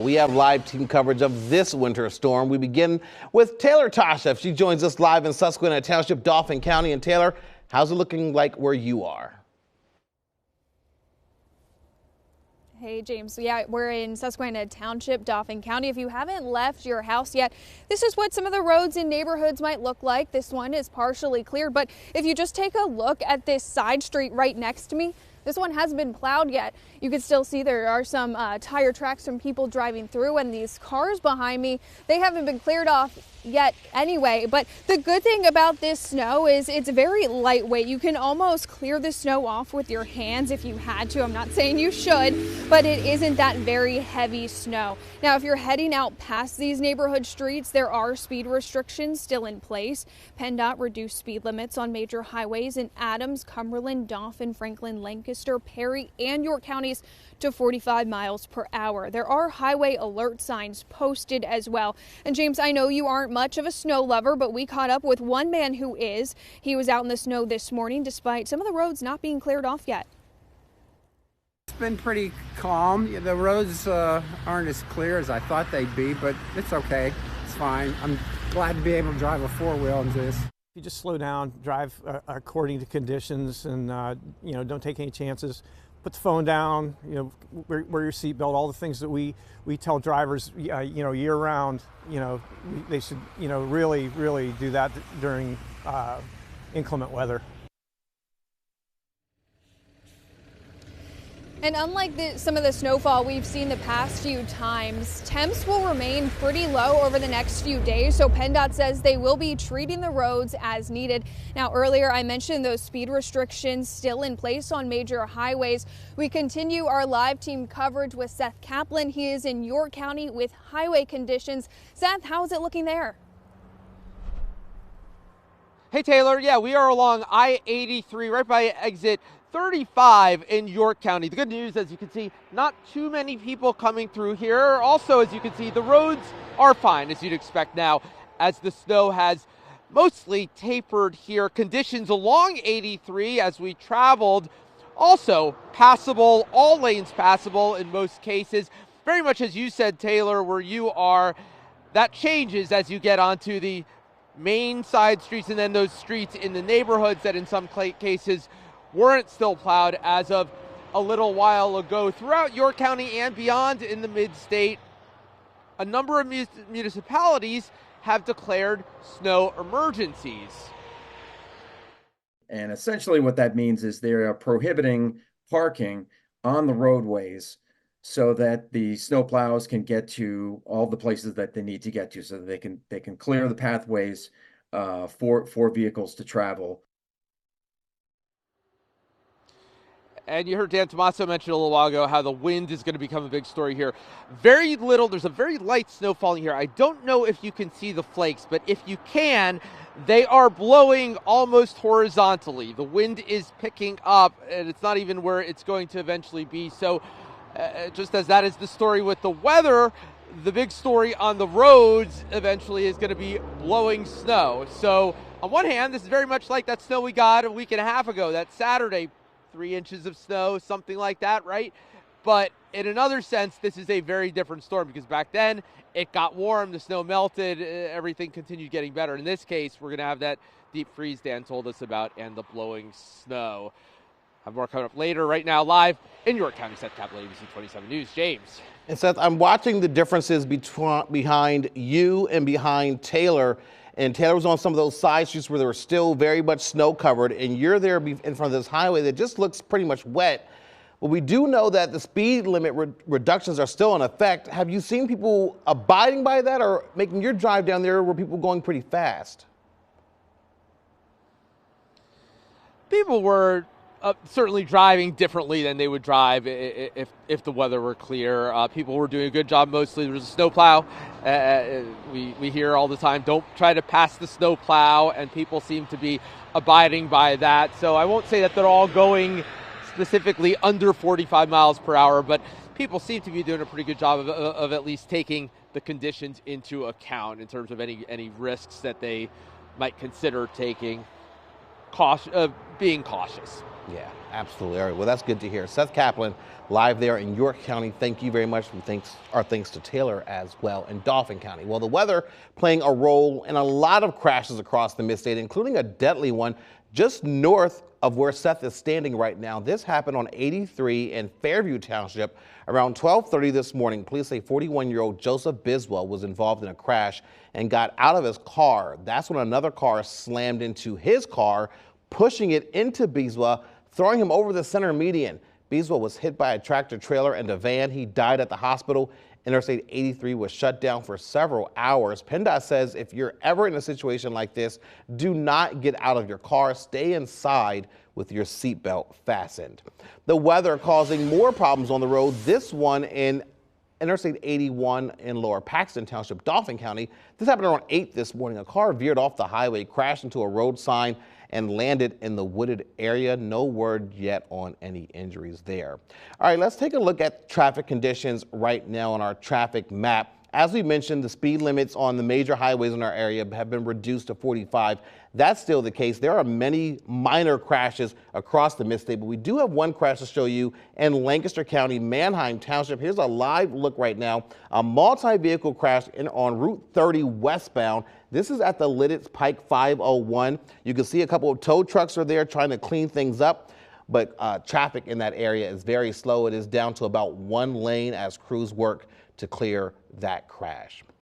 We have live team coverage of this winter storm. We begin with Taylor Tosheff. She joins us live in Susquehanna Township, Dauphin County. And Taylor, how's it looking like where you are? Hey, James. Yeah, we're in Susquehanna Township, Dauphin County. If you haven't left your house yet, this is what some of the roads in neighborhoods might look like. This one is partially cleared, but if you just take a look at this side street right next to me, this one hasn't been plowed yet. You can still see there are some tire tracks from people driving through, and these cars behind me, they haven't been cleared off yet anyway. But the good thing about this snow is it's very lightweight. You can almost clear the snow off with your hands if you had to. I'm not saying you should, but it isn't that very heavy snow. Now, if you're heading out past these neighborhood streets, there are speed restrictions still in place. PennDOT reduced speed limits on major highways in Adams, Cumberland, Dauphin, Franklin, Lancaster, Perry, and York counties to 45 miles per hour. There are highway alert signs posted as well. And James, I know you aren't much of a snow lover, but we caught up with one man who is. He was out in the snow this morning despite some of the roads not being cleared off yet. It's been pretty calm. The roads aren't as clear as I thought they'd be, but it's okay. It's fine. I'm glad to be able to drive a four-wheel into this. You just slow down, drive according to conditions, and don't take any chances. Put the phone down, wear your seatbelt, all the things that we tell drivers, year round, they should, really do that during inclement weather. And unlike some of the snowfall we've seen the past few times, temps will remain pretty low over the next few days. So PennDOT says they will be treating the roads as needed. Now, earlier I mentioned those speed restrictions still in place on major highways. We continue our live team coverage with Seth Kaplan. He is in York County with highway conditions. Seth, how is it looking there? Hey, Taylor. Yeah, we are along I-83 right by exit 35 in York County. The good news, as you can see, not too many people coming through here. Also, as you can see, the roads are fine, as you'd expect now, as the snow has mostly tapered here. Conditions along 83 as we traveled, also passable, all lanes passable in most cases. Very much as you said, Taylor, where you are, that changes as you get onto the main side streets and then those streets in the neighborhoods that in some cases weren't still plowed as of a little while ago. Throughout York County and beyond in the mid-state, a number of municipalities have declared snow emergencies. And essentially what that means is they are prohibiting parking on the roadways so that the snowplows can get to all the places that they need to get to, so that they can clear the pathways for vehicles to travel. And you heard Dan Tomaso mention a little while ago how the wind is going to become a big story here. Very little, there's a very light snow falling here. I don't know if you can see the flakes, but if you can, they are blowing almost horizontally. The wind is picking up, and it's not even where it's going to eventually be. So just as that is the story with the weather, the big story on the roads eventually is going to be blowing snow. So on one hand, this is very much like that snow we got a week and a half ago, that Saturday, 3 inches of snow, something like that, right? But in another sense, this is a very different storm because back then it got warm, the snow melted, everything continued getting better. In this case, we're going to have that deep freeze Dan told us about and the blowing snow. Have more coming up later. Right now, live in York County, Seth Kaplan, ABC 27 News. James. And Seth, I'm watching the differences behind you and behind Taylor. And Taylor was on some of those side streets where there was still very much snow covered, and you're there in front of this highway that just looks pretty much wet. But we do know that the speed limit reductions are still in effect. Have you seen people abiding by that or making your drive down there where people going pretty fast? People were certainly driving differently than they would drive if the weather were clear. People were doing a good job mostly. There was a snowplow. We hear all the time, don't try to pass the snowplow, and people seem to be abiding by that. So I won't say that they're all going specifically under 45 miles per hour, but people seem to be doing a pretty good job of at least taking the conditions into account in terms of any risks that they might consider taking, being cautious. Yeah, absolutely. All right, well, that's good to hear. Seth Kaplan, live there in York County. Thank you very much. Our thanks to Taylor as well in Dauphin County. Well, the weather playing a role in a lot of crashes across the mid-state, including a deadly one just north of where Seth is standing right now. This happened on 83 in Fairview Township around 12:30 this morning. Police say 41-year-old Joseph Biswell was involved in a crash and got out of his car. That's when another car slammed into his car, pushing it into Biswell, throwing him over the center median. Biswell was hit by a tractor trailer and a van. He died at the hospital. Interstate 83 was shut down for several hours. PennDOT says if you're ever in a situation like this, do not get out of your car. Stay inside with your seatbelt fastened. The weather causing more problems on the road. This one in Interstate 81 in Lower Paxton Township, Dauphin County. This happened around 8 this morning. A car veered off the highway, crashed into a road sign, and landed in the wooded area. No word yet on any injuries there. All right, let's take a look at traffic conditions right now on our traffic map. As we mentioned, the speed limits on the major highways in our area have been reduced to 45. That's still the case. There are many minor crashes across the mid-state, but we do have one crash to show you in Lancaster County, Manheim Township. Here's a live look right now. A multi-vehicle crash on Route 30 westbound. This is at the Lidditz Pike 501. You can see a couple of tow trucks are there trying to clean things up, but traffic in that area is very slow. It is down to about one lane as crews work to clear that crash.